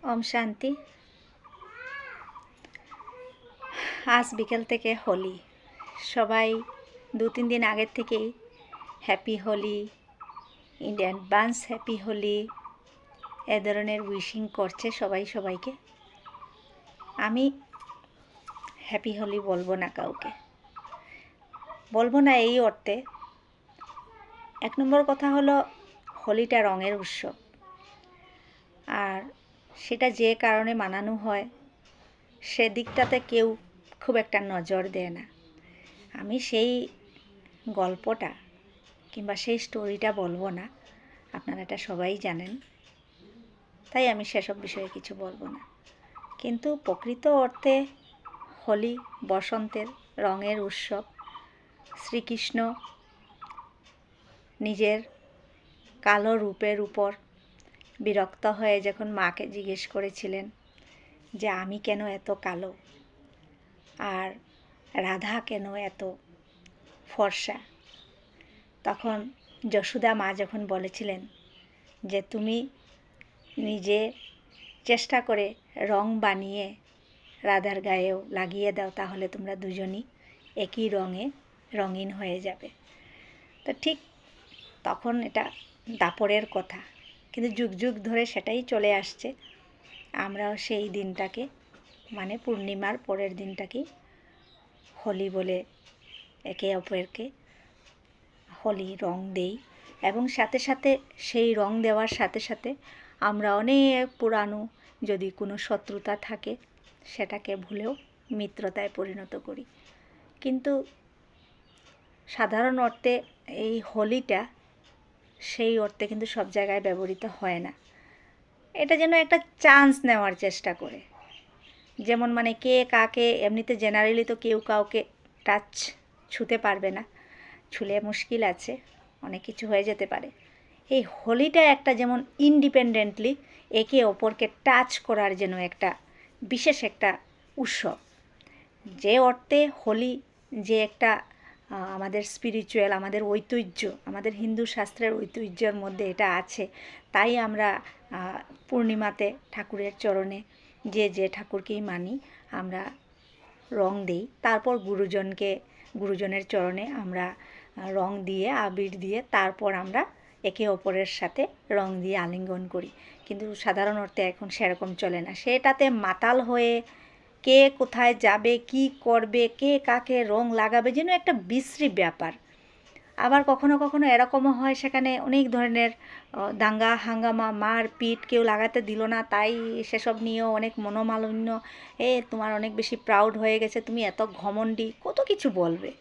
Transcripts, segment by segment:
ওম শান্তি। আজ বিকেল থেকে হোলি, সবাই 2-3 দিন আগের থেকেই happy Holi, in advance happy Holi এ ধরনের উইশিং করছে সবাই সবাইকে। আমি হ্যাপি হোলি বলবো না, কাউকে বলবো না। এই অর্থে, 1 নম্বর কথা হলো হোলিটা রঙের উৎসব, আর সেটা যে কারণে মানানো হয় সেদিকটাতে কেউ খুব একটা নজর দেয় না। আমি সেই গল্পটা কিংবা সেই স্টোরিটা বলবো না, আপনারা এটা সবাই জানেন, তাই আমি সেসব বিষয়ে কিছু বলবো না। কিন্তু প্রকৃত অর্থে হোলি বসন্তের রঙের উৎসব। শ্রীকৃষ্ণ নিজের কালো রূপের উপর বিরক্ত হয়ে যখন মাকে জিজ্ঞেস করেছিলেন যে আমি কেন এত কালো আর রাধা কেন এত ফর্সা, তখন যশোদা মা যখন বলেছিলেন যে তুমি নিজে চেষ্টা করে রং বানিয়ে রাধার গায়েও লাগিয়ে দাও, তাহলে তোমরা দুজনই একই রঙে রঙিন হয়ে যাবে। তো ঠিক তখন এটা দাপরের কথা, কিন্তু যুগ যুগ ধরে সেটাই চলে আসছে। আমরাও সেই দিনটাকে, মানে পূর্ণিমার পরের দিনটাকে হোলি বলে একে অপরকে হোলি রং দেই, এবং সাথে সাথে সেই রং দেওয়ার সাথে সাথে আমরা অনেক পুরানো যদি কোনো শত্রুতা থাকে সেটাকে ভুলেও মিত্রতায় পরিণত করি। কিন্তু সাধারণ অর্থে এই হোলিটা সেই অর্থে কিন্তু সব জায়গায় ব্যবহৃত হয় না। এটা যেন একটা চান্স নেওয়ার চেষ্টা করে, যেমন মানে কে কাকে, এমনিতে জেনারেলি তো কেউ কাউকে টাচ ছুঁতে পারবে না, ছুলে মুশকিল আছে, অনেক কিছু হয়ে যেতে পারে। এই হোলিটা একটা যেমন ইন্ডিপেন্ডেন্টলি একে অপরকে টাচ করার জন্য একটা বিশেষ একটা উৎসব। যে অর্থে হোলি যে একটা আমাদের স্পিরিচুয়াল, আমাদের ঐতিহ্য, আমাদের হিন্দু শাস্ত্রের ঐতিহ্যের মধ্যে এটা আছে, তাই আমরা পূর্ণিমাতে ঠাকুরের চরণে যে ঠাকুরকেই মানি আমরা রং দিই। তারপর গুরুজনের চরণে আমরা রং দিয়ে, আবির দিয়ে, তারপর আমরা একে অপরের সাথে রং দিয়ে আলিঙ্গন করি। কিন্তু সাধারণ অর্থে এখন সেরকম চলে না। সেটাতে মাতাল হয়ে কে কোথায় যাবে, কি করবে, কে কাকে রং লাগাবে, যেন একটা বিশ্রী ব্যাপার। আবার কখনো কখনো এরকমও হয় সেখানে অনেক ধরনের দাঙ্গা হাঙ্গামা, মারপিট, কেউ লাগাতে দিল না তাই সেসব নিয়েও অনেক মনোমালিন্য, তোমার অনেক বেশি প্রাউড হয়ে গেছে, তুমি এত ঘমণ্ডি, কত কিছু বলবে।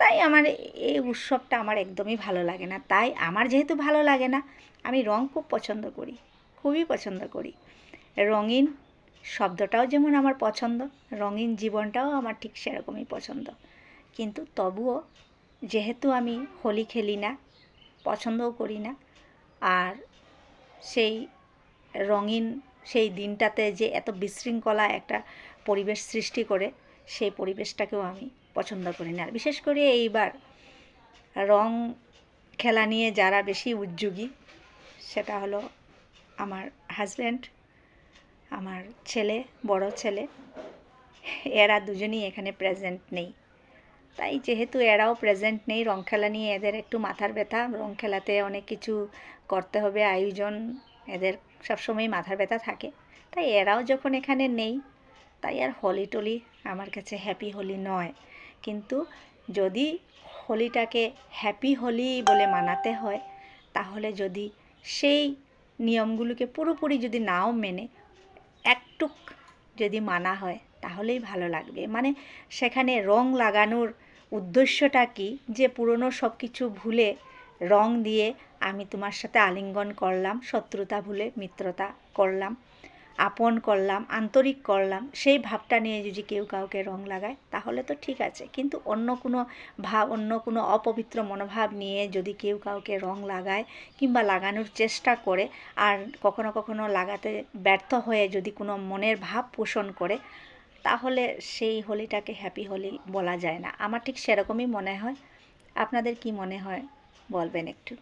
তাই আমার এই উৎসবটা আমার একদমই ভালো লাগে না। তাই আমার যেহেতু ভালো লাগে না, আমি রং খুব পছন্দ করি, খুবই পছন্দ করি। রঙিন শব্দটাও যেমন আমার পছন্দ, রঙিন জীবনটাও আমার ঠিক সেরকমই পছন্দ। কিন্তু তবুও যেহেতু আমি হোলি খেলি না, পছন্দও করি না, আর সেই রঙিন সেই দিনটাতে যে এত বিশৃঙ্খলা একটা পরিবেশ সৃষ্টি করে, সেই পরিবেশটাকেও আমি পছন্দ করি না। আর বিশেষ করে এইবার রং খেলা নিয়ে যারা বেশি উদ্যোগী সেটা হলো আমার হাজব্যান্ড, আমার ছেলে, বড় ছেলে। এরা দুজনই এখানে প্রেজেন্ট নেই। তাই যেহেতু এরাও প্রেজেন্ট নেই, রং খেলা নিয়ে এদের একটু মাথার ব্যথা। রং খেলাতে অনেক কিছু করতে হবে, আয়োজন, এদের সবসময় মাথার ব্যথা থাকে। তাই এরাও যখন এখানে নেই, তাই আর হোলি টোলি আমার কাছে হ্যাপি হোলি নয়। কিন্তু যদি হোলিটাকে হ্যাপি হোলি বলে মানাতে হয়, তাহলে যদি সেই নিয়মগুলোকে পুরোপুরি যদি নাও মেনে একটুক যদি মানা হয় তাহলেই ভালো লাগবে। মানে সেখানে রং লাগানোর উদ্দেশ্যটা কি, যে পুরনো সব কিছু ভুলে রং দিয়ে আমি তোমার সাথে আলিঙ্গন করলাম, শত্রুতা ভুলে মিত্রতা করলাম, আপন করলাম, আন্তরিক করলাম, সেই ভাবটা নিয়ে যদি কেউ কাউকে রং লাগায় তাহলে তো ঠিক আছে। কিন্তু অন্য কোনো ভাব, অন্য কোনো অপবিত্র মনোভাব নিয়ে যদি কেউ কাউকে রং লাগায় কিংবা লাগানোর চেষ্টা করে, আর কখনো কখনো লাগাতে ব্যর্থ হয়ে যদি কোনো মনের ভাব পোষণ করে, তাহলে সেই হোলিটাকে হ্যাপি হোলি বলা যায় না। আমার ঠিক সেরকমই মনে হয়। আপনাদের কি মনে হয় বলবেন একটু।